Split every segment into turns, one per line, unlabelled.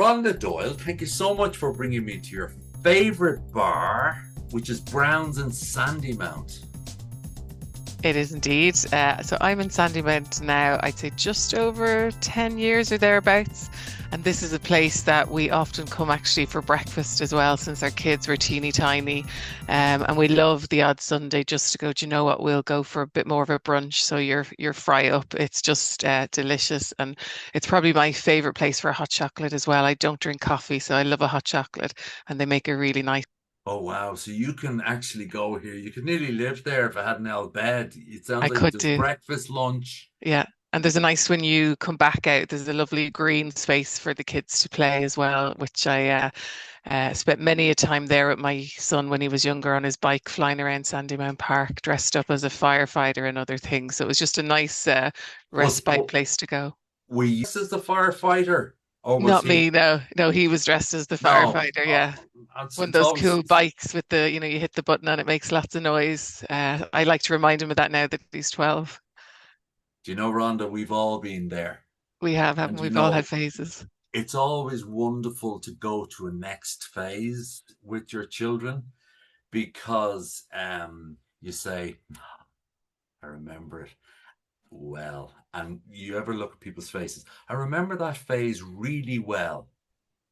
Rhonda Doyle, thank you so much for bringing me to your favourite bar, which is Brown's in Sandymount.
It is indeed. So I'm in Sandymount now, I'd say just over 10 years or thereabouts. And this is a place that we often come actually for breakfast as well, since our kids were teeny tiny. And we love the odd Sunday just to go, do you know what, we'll go for a bit more of a brunch. So you're fry up. It's just delicious. And it's probably my favorite place for a hot chocolate as well. I don't drink coffee, so I love a hot chocolate. And they make a really nice.
Oh wow! So you can actually go here. You could nearly live there if I had an old bed. It sounds
I
like
could
there's
do.
breakfast, lunch.
Yeah. And there's a nice when you come back out, there's a lovely green space for the kids to play as well, which I spent many a time there with my son when he was younger on his bike flying around Sandymount Park, dressed up as a firefighter and other things. So it was just a nice
Was
respite place to go.
were you as the firefighter, or was
Not
he?
me, no. No, he was dressed as the
No,
firefighter, yeah. One of
it's
those
always.
cool bikes with the, you hit the button and it makes lots of noise. I like to remind him of that now that he's 12.
Do you know, Rhonda? We've all been there,
We have, haven't
and
we? We've all had phases.
it's always wonderful to go to a next phase with your children because you say, I remember it well. And you ever look at people's faces? I remember that phase really well.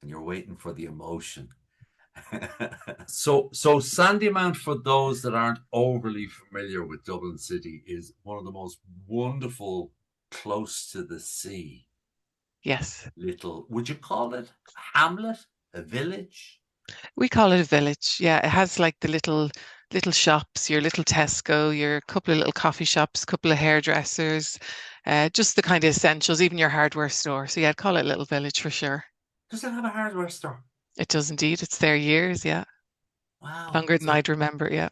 And you're waiting for the emotion. So Sandymount, for those that aren't overly familiar with Dublin City, is one of the most wonderful, close to the sea,
Yes.
little, would you call it a hamlet, a village?
We call it a village. Yeah, it has like the little shops, your little Tesco, your couple of little coffee shops, couple of hairdressers, just the kind of essentials, even your hardware store. So yeah, I'd call it a little village for sure.
Does it have a hardware store?
It does indeed. It's there years, yeah.
Wow,
Longer than I'd remember, yeah.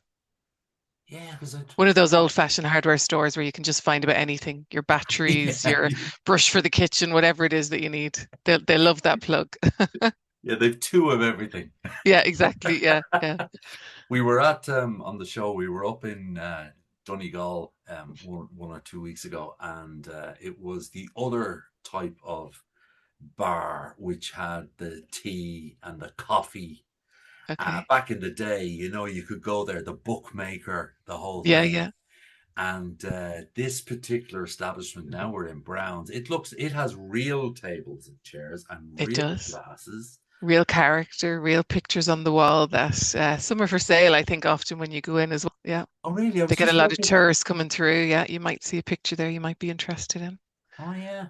yeah, because I
One of those
thought,
old-fashioned hardware stores where you can just find about anything, your batteries,
yeah,
your brush for the kitchen, whatever it is that you need. They love that plug.
yeah, they've two of everything.
Yeah, exactly. Yeah, yeah.
We were at on the show. We were up in Donegal 1 or 2 weeks ago, and it was the other type of bar which had the tea and the coffee.
Okay.
Back in the day, you could go there, the bookmaker, the whole
Yeah,
thing.
yeah,
And this particular establishment, now we're in Browns. It has real tables and chairs and
it
real
does.
glasses.
Real character, real pictures on the wall that some are for sale, I think, often when you go in as well. Yeah.
Oh, really? I
They
was
get a
just
lot of
looking.
tourists coming through. Yeah, you might see a picture there you might be interested in.
Oh, yeah.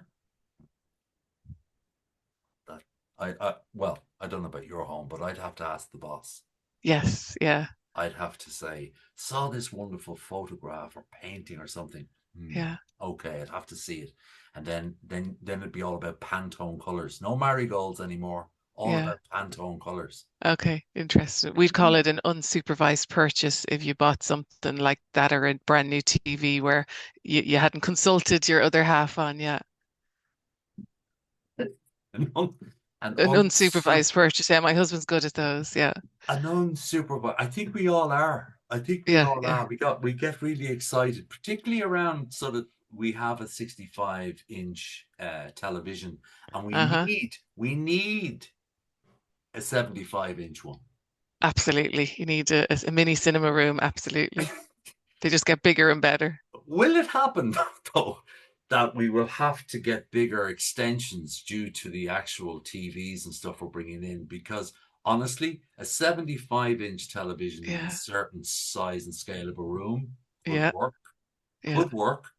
That well, I don't know about your home, but I'd have to ask the boss.
Yes, yeah,
I'd have to say, saw this wonderful photograph or painting or something.
yeah,
Okay, I'd have to see it. And then it'd be all about Pantone colors. No marigolds anymore. All
yeah.
about Pantone colors.
Okay, interesting. We'd call it an unsupervised purchase if you bought something like that or a brand new TV where you hadn't consulted your other half on. Yeah,
An, un, an,
an
unsup,
unsupervised purchase. Yeah, my husband's good at those. Yeah,
an unsupervised. I think we all are. I think we
yeah,
all
yeah.
are. We get really excited, particularly around sort of we have a 65-inch television, and we
Uh-huh.
need a 75-inch one.
Absolutely. You need a mini cinema room. Absolutely. They just get bigger and better.
Will it happen though that we will have to get bigger extensions due to the actual TVs and stuff we're bringing in? Because honestly, a 75-inch television in a
Yeah,
certain size and scale of a room would
yeah,
work,
yeah.
could work,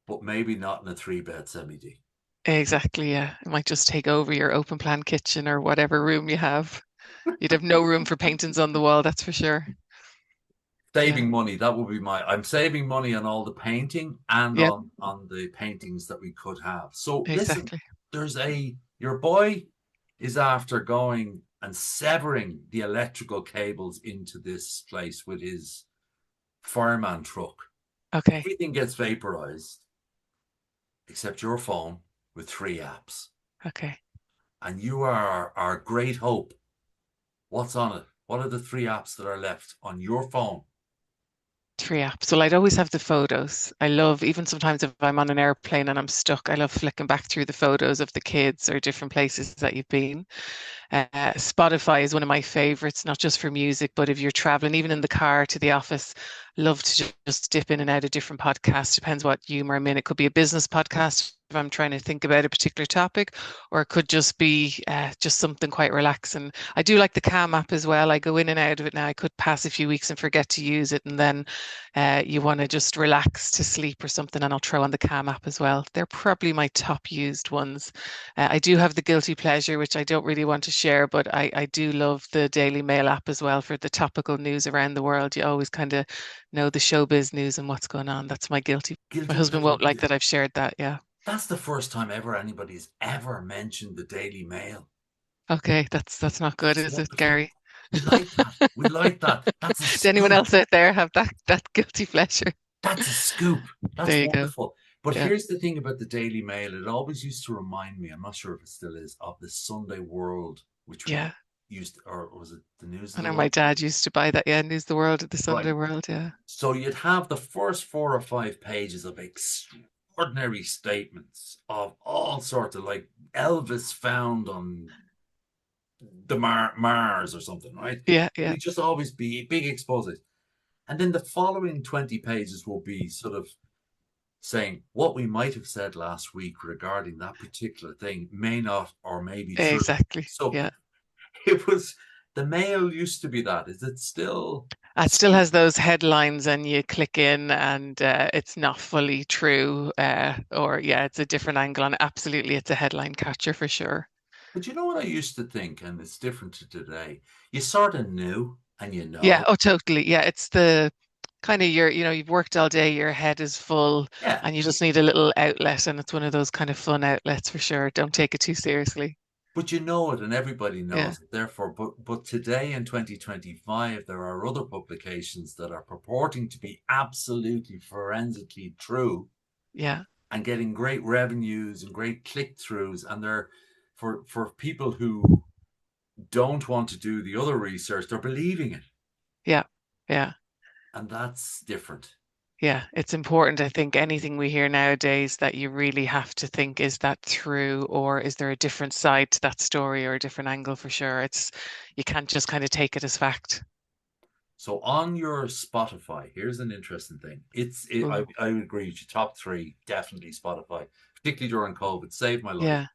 but maybe not in a three-bed semi-D.
Exactly. Yeah. It might just take over your open plan kitchen or whatever room you have. You'd have no room for paintings on the wall, that's for sure. Yeah,
Saving money, that would be I'm saving money on all the painting and
yeah,
on the paintings that we could have. So listen,
exactly.
your boy is after going and severing the electrical cables into this place with his fireman truck.
Okay.
Everything gets vaporized except your phone with three apps.
Okay.
And you are our great hope. What's on it? What are the three apps that are left on your phone?
Three apps. Well, I'd always have the photos. I love, even sometimes if I'm on an airplane and I'm stuck, I love flicking back through the photos of the kids or different places that you've been. Spotify is one of my favorites, not just for music, but if you're traveling, even in the car to the office, love to just dip in and out of different podcasts. Depends what humor I'm in. It could be a business podcast if I'm trying to think about a particular topic, or it could just be just something quite relaxing. I do like the Calm app as well. I go in and out of it now. I could pass a few weeks and forget to use it, and then you want to just relax to sleep or something, and I'll throw on the Calm app as well. They're probably my top used ones. I do have the guilty pleasure, which I don't really want to share, but I do love the Daily Mail app as well for the topical news around the world. You always kind of know the showbiz news and what's going on. That's my guilty. My
Guilty
husband
pleasure.
won't like that I've shared that. Yeah.
That's the first time ever anybody's ever mentioned the Daily Mail.
Okay, that's not good,
That's
is it,
wonderful.
Gary?
We like that. We like that. That's a
Does anyone
scoop.
else out there have that guilty pleasure?
That's a scoop. That's
There you go.
wonderful. But
Yeah.
here's the thing about the Daily Mail. It always used to remind me, I'm not sure if it still is, of the Sunday World, which we
Yeah.
used, or was it the News
I
of the
know my
World?
dad used to buy that. Yeah, News the World at the
Right.
Sunday World. Yeah.
So you'd have the first 4 or 5 pages of extraordinary statements of all sorts of like Elvis found on the Mars or something, right?
Yeah. Yeah.
We just always be big exposes. And then the following 20 pages will be sort of saying what we might have said last week regarding that particular thing may not or may be true.
Exactly.
So
Yeah.
it was the Mail used to be that. Is it still
It still has those headlines, and you click in, and it's not fully true. Or, yeah, it's a different angle on it. Absolutely, it's a headline catcher for sure.
but you know what I used to think, and it's different to today. You sort of knew and you
Yeah.
know.
Oh, totally. Yeah. It's the kind of you've worked all day, your head is full,
Yeah.
and you just need a little outlet. And it's one of those kind of fun outlets for sure. Don't take it too seriously.
But you know it and everybody
Yeah.
knows it. Therefore, but today in 2025, there are other publications that are purporting to be absolutely forensically true
Yeah.
and getting great revenues and great click-throughs. And they're for people who don't want to do the other research, they're believing it.
Yeah. Yeah.
And that's different.
Yeah, it's important. I think anything we hear nowadays that you really have to think, is that true, or is there a different side to that story or a different angle for sure? You can't just kind of take it as fact.
So on your Spotify, here's an interesting thing.
Oh,
I would agree with you. Top three, definitely Spotify, particularly during COVID, saved my life.
yeah,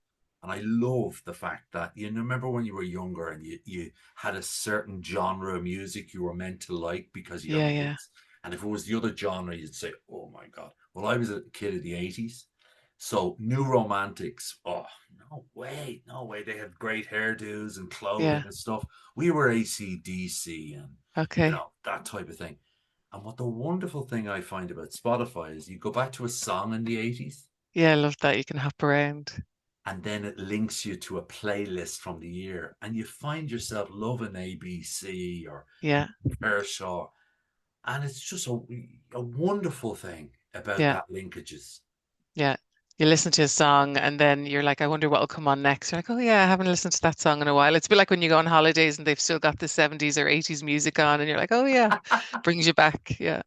And I love the fact that you remember when you were younger and you had a certain genre of music you were meant to like because you
yeah,
have
yeah,
mates. And if it was the other genre, you'd say, oh my God. Well, I was a kid of the 80s. So New Romantics, oh, no way, no way. They had great hairdos and clothing
yeah.
and stuff. We were AC/DC and,
Okay.
that type of thing. And what the wonderful thing I find about Spotify is you go back to a song in the 80s
Yeah, I love that. You can hop around.
and then it links you to a playlist from the year and you find yourself loving ABC or
Yeah,
Kershaw. And it's just a wonderful thing about
yeah,
that linkages.
yeah. You listen to a song and then you're like, I wonder what will come on next. You're like, oh yeah, I haven't listened to that song in a while. It's a bit like when you go on holidays and they've still got the 70s or 80s music on, and you're like, oh yeah, brings you back. Yeah,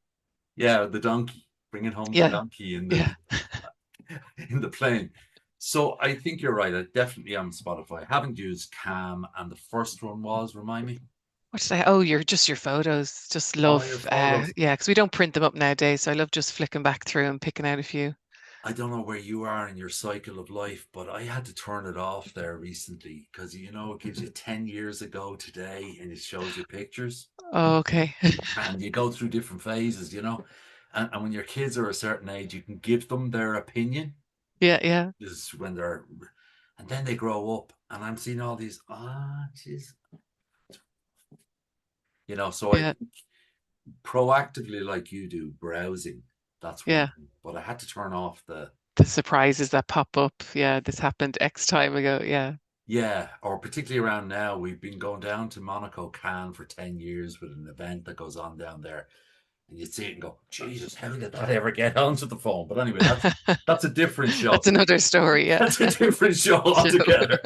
Yeah, the donkey, bringing home the
yeah,
donkey in the
yeah.
in the plane. So I think you're right. I definitely am Spotify. I haven't used Cam, and the first one was remind me.
What did I? Oh, you're just your photos. Just
Oh, your
love,
photos.
yeah, because we don't print them up nowadays. So I love just flicking back through and picking out a few.
I don't know where you are in your cycle of life, but I had to turn it off there recently because it gives you 10 years ago today and it shows you pictures
Oh, okay.
and you go through different phases. And when your kids are a certain age, you can give them their opinion.
Yeah, yeah,
Is when and then they grow up and I'm seeing all these, jeez, so I
yeah,
proactively, like you do, browsing. That's one
yeah.
thing. But I had to turn off the
The surprises that pop up. Yeah, this happened X time ago. Yeah.
Yeah, or particularly around now, we've been going down to Monaco Cannes for 10 years with an event that goes on down there. And you'd see it and go, Jesus, how did that ever get onto the phone? But anyway, that's a different show.
That's another story. Yeah.
That's a different show
Show.
altogether.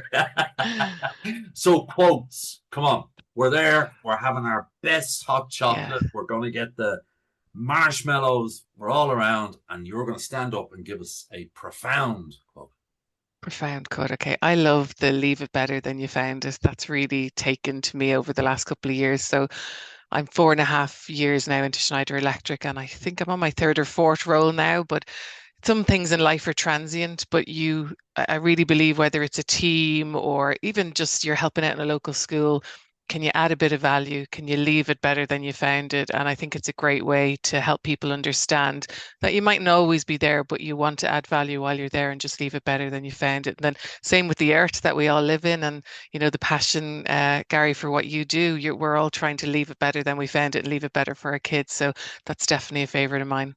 So quotes, come on. We're there. We're having our best hot
Yeah.
chocolate. We're going to get the marshmallows, we're all around, and you're going to stand up and give us a profound quote.
Profound cut. Okay. I love the leave it better than you found it. That's really taken to me over the last couple of years. So I'm 4.5 years now into Schneider Electric, and I think I'm on my third or fourth role now. But some things in life are transient, but I really believe whether it's a team or even just you're helping out in a local school, can you add a bit of value? Can you leave it better than you found it? And I think it's a great way to help people understand that you mightn't always be there, but you want to add value while you're there and just leave it better than you found it. And then same with the earth that we all live in and, the passion, Garry, for what you do. We're all trying to leave it better than we found it and leave it better for our kids. So that's definitely a favorite of mine.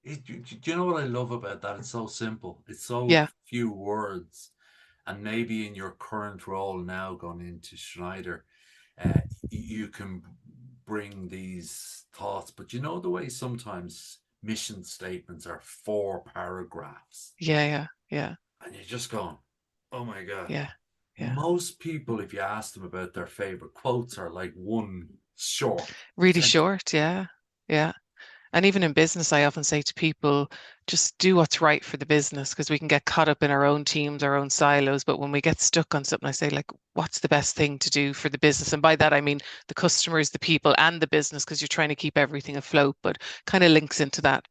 Do you know what I love about that? It's so simple. It's so
Yeah.
few words. And maybe in your current role now, going into Schneider, uh, you can bring these thoughts. But you know the way sometimes mission statements are 4 paragraphs,
Yeah, yeah, yeah,
and you're just going, "Oh my god!"
yeah, yeah.
Most people, if you ask them about their favorite quotes, are like one short
Really
sentence.
short, yeah, yeah. And even in business, I often say to people, just do what's right for the business because we can get caught up in our own teams, our own silos. But when we get stuck on something, I say, like, what's the best thing to do for the business? And by that, I mean the customers, the people, and the business because you're trying to keep everything afloat, but kind of links into that.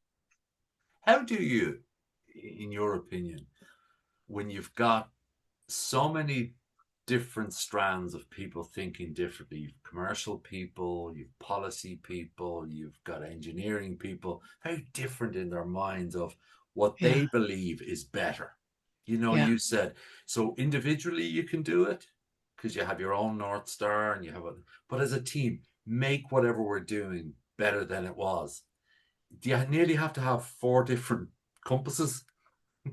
How do you, in your opinion, when you've got so many different strands of people thinking differently. You've commercial people, you've policy people, you've got engineering people, very different in their minds of what
Yeah,
they believe is better. You know,
yeah.
you said, so individually you can do it because you have your own North Star and you have a, but as a team, make whatever we're doing better than it was. Do you nearly have to have 4 different compasses?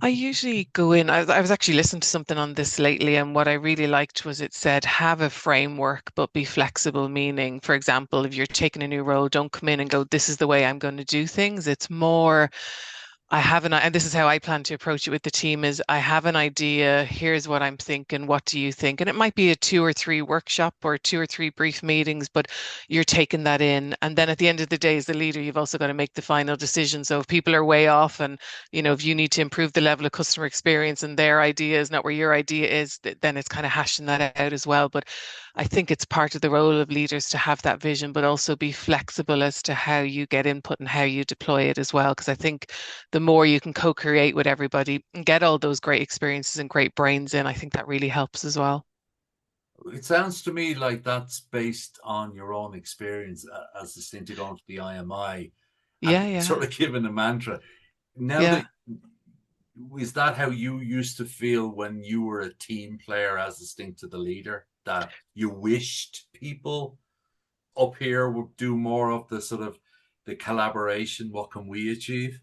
I usually go in. I was actually listening to something on this lately, and what I really liked was it said have a framework, but be flexible. Meaning, for example, if you're taking a new role, don't come in and go, this is the way I'm going to do things. It's more, I have and this is how I plan to approach it with the team is I have an idea, here's what I'm thinking, what do you think? And it might be a 2 or 3 workshop or 2 or 3 brief meetings, but you're taking that in. And then at the end of the day, as the leader, you've also got to make the final decision. So if people are way off and, if you need to improve the level of customer experience and their idea is not where your idea is, then it's kind of hashing that out as well. But I think it's part of the role of leaders to have that vision, but also be flexible as to how you get input and how you deploy it as well. Because I think the more you can co-create with everybody and get all those great experiences and great brains in, I think that really helps as well.
It sounds to me like that's based on your own experience as distinct to going to the IMI and
Yeah, yeah,
sort of given a mantra. Now
yeah.
that is that how you used to feel when you were a team player as distinct to the leader? That you wished people up here would do more of the sort of the collaboration, what can we achieve?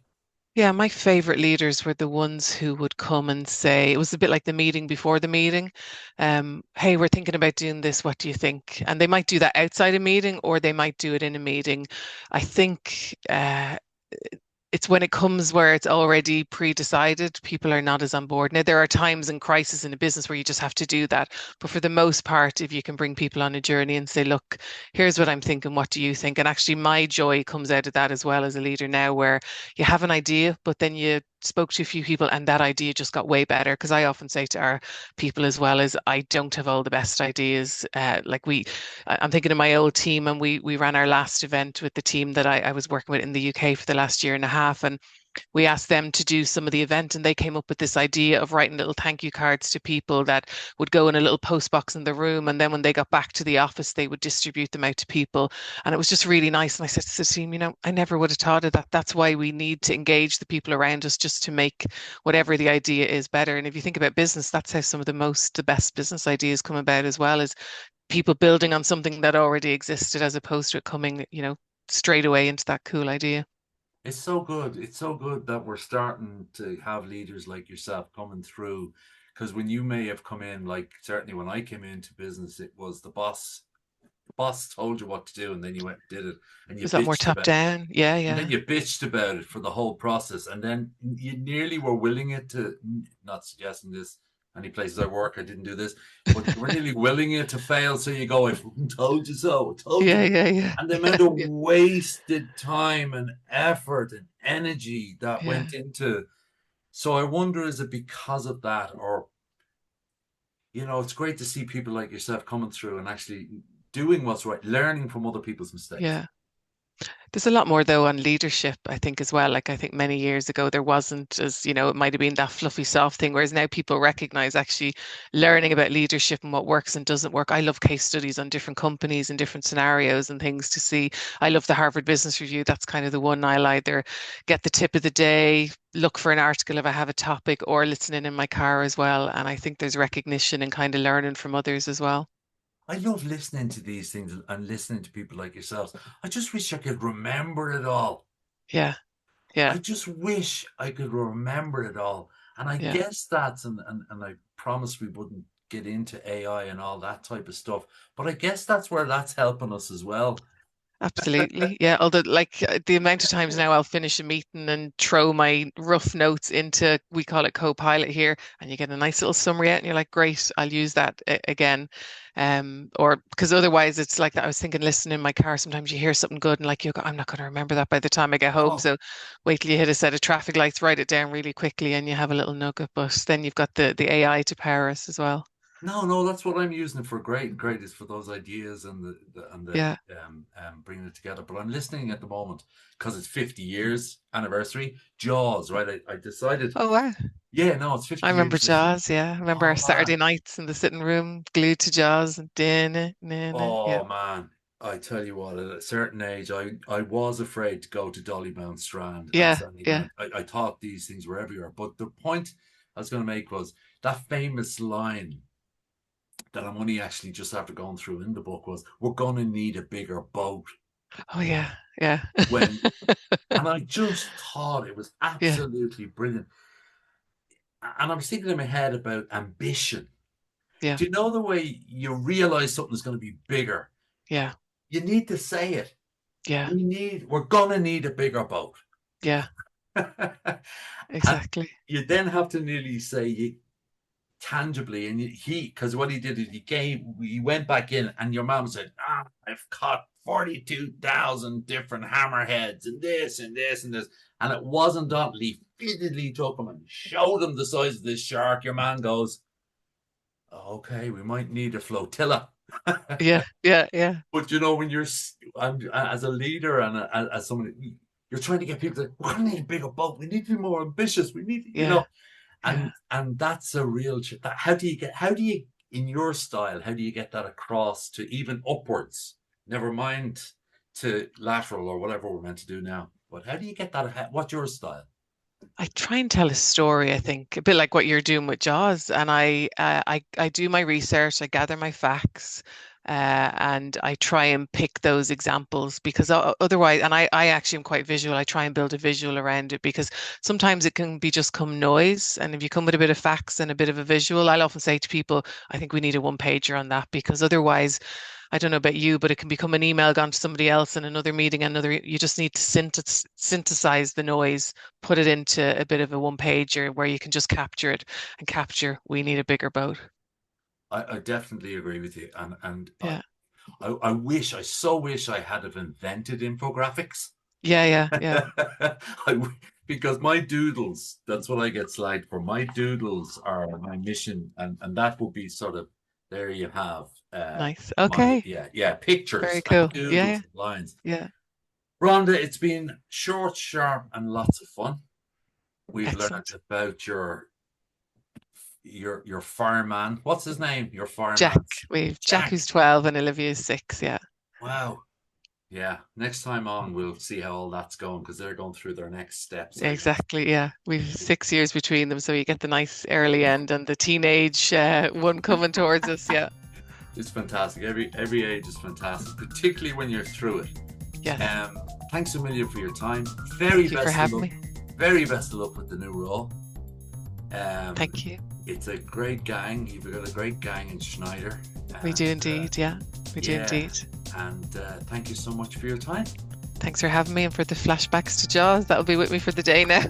Yeah, my favorite leaders were the ones who would come and say, it was a bit like the meeting before the meeting. Hey, we're thinking about doing this. What do you think? And they might do that outside a meeting or they might do it in a meeting. I think it's when it comes where it's already pre-decided, people are not as on board. Now, there are times in crisis in a business where you just have to do that. But for the most part, if you can bring people on a journey and say, look, here's what I'm thinking, what do you think? And actually, my joy comes out of that as well as a leader now, where you have an idea, but then you spoke to a few people and that idea just got way better. Because I often say to our people as well as I don't have all the best ideas. I'm thinking of my old team, and we ran our last event with the team that I was working with in the UK for the last year and a half, and we asked them to do some of the event, and they came up with this idea of writing little thank you cards to people that would go in a little post box in the room, and then when they got back to the office, they would distribute them out to people, and it was just really nice. And I said to the team, I never would have thought of that. That's why we need to engage the people around us just to make whatever the idea is better. And if you think about business, that's how some of the best business ideas come about as well, is people building on something that already existed as opposed to it coming, straight away into that cool idea.
It's so good. It's so good that we're starting to have leaders like yourself coming through. Because when you may have come in, like certainly when I came into business, it was the boss. The boss told you what to do, and then you went and did it, and you
Was that more
bitched
top
about,
down? Yeah,
and then
yeah.
you bitched about it for the whole process, and then you nearly were willing it to. Not suggesting this, any places I work, I didn't do this, but they were nearly willing you to fail. So you go, I fucking told you so, I told
Yeah,
you.
yeah, yeah.
And the amount of
Yeah,
wasted time and effort and energy that
yeah,
went into. So I wonder, is it because of that, or it's great to see people like yourself coming through and actually doing what's right, learning from other people's mistakes.
yeah. There's a lot more though on leadership, I think, as well. Like I think many years ago there wasn't as, it might have been that fluffy soft thing, whereas now people recognize actually learning about leadership and what works and doesn't work. I love case studies on different companies and different scenarios and things to see. I love the Harvard Business Review. That's kind of the one I'll either get the tip of the day, look for an article if I have a topic, or listening in my car as well. And I think there's recognition and kind of learning from others as well.
I love listening to these things and listening to people like yourselves. I just wish I could remember it all.
Yeah, yeah,
I just wish I could remember it all. And I
yeah.
guess that's, and I promised we wouldn't get into AI and all that type of stuff, but I guess that's where that's helping us as well.
Absolutely. Yeah. Although, like the amount of times now I'll finish a meeting and throw my rough notes into, we call it Copilot here, and you get a nice little summary out, and you're like, great, I'll use that again. Or because otherwise it's like that. I was thinking, listening in my car, sometimes you hear something good and like you go, I'm not going to remember that by the time I get home.
Oh,
So wait till you hit a set of traffic lights, write it down really quickly, and you have a little nugget. But then you've got the AI to power us as well.
no, no, that's what I'm using it for. Great, great is for those ideas and the
Yeah.
bringing it together. But I'm listening at the moment because it's 50 years anniversary. Jaws, right? I decided,
Oh wow.
yeah, no, it's
I
50
remember
years this.
Jaws, yeah. I remember our
Oh
Saturday
man,
nights in the sitting room, glued to Jaws and yeah.
oh man. I tell you what, at a certain age, I was afraid to go to Dollymount Strand and
Yeah, yeah.
Sandymount. I thought these things were everywhere. But the point I was going to make was that famous line that I'm only actually just after going through in the book was, we're going to need a bigger boat.
Oh yeah, yeah.
When, and I just thought it was
Yeah,
absolutely brilliant. And I was thinking in my head about ambition.
yeah,
Do you know the way you realize something's going to be bigger?
yeah,
You need to say it.
yeah,
We're going to need a bigger boat.
yeah,
And
exactly.
you then have to nearly say you tangibly, and because what he did is he went back in, and your mom said, I've caught 42,000 different hammerheads and this and this and this, and it wasn't until he physically took them and showed them the size of this shark. Your man goes, okay, we might need a flotilla.
Yeah, yeah, yeah,
But when as a leader and as someone, you're trying to get people to, we're going to need a bigger boat. We need to be more ambitious. We need,
yeah, yeah.
and that's a real. How do you, in your style, how do you get that across to even upwards? Never mind to lateral or whatever we're meant to do now. But how do you get that ahead? What's your style?
I try and tell a story, I think, a bit like what you're doing with Jaws. And I do my research, I gather my facts, and I try and pick those examples because otherwise, and I actually am quite visual. I try and build a visual around it because sometimes it can be just come noise. And if you come with a bit of facts and a bit of a visual, I'll often say to people, I think we need a one pager on that because otherwise, I don't know about you, but it can become an email gone to somebody else in another meeting, you just need to synthesize the noise, put it into a bit of a one pager where you can just capture it and capture, we need a bigger boat.
I definitely agree with you, and
Yeah.
I so wish I had have invented infographics.
Yeah, yeah, yeah.
Because my doodles, that's what I get slagged for. My doodles are my mission, and that will be sort of, there you have
Nice.
my,
Okay.
yeah,
Very
pictures and
cool. Yeah,
doodles and lines.
yeah.
Rhonda, it's been short, sharp, and lots of fun. We've learned
Excellent.
about your fireman. What's his name? Your
Jack.
fireman,
We've Jack
Jack.
who's 12 and Olivia's 6. Yeah.
Wow. Yeah. Next time on, we'll see how all that's going because they're going through their next steps, I think.
Exactly. Yeah. We've 6 years between them, so you get the nice early end and the teenage one coming towards us. Yeah.
It's fantastic. Every age is fantastic, particularly when you're through it.
Yes.
Thanks a million for your time.
Thank you for having me.
Very best of luck with the new role.
Thank you.
It's a great gang. You've got a great gang in Schneider.
We do indeed. Yeah. We do indeed.
And thank you so much for your time.
Thanks for having me and for the flashbacks to Jaws. That'll be with me for the day now.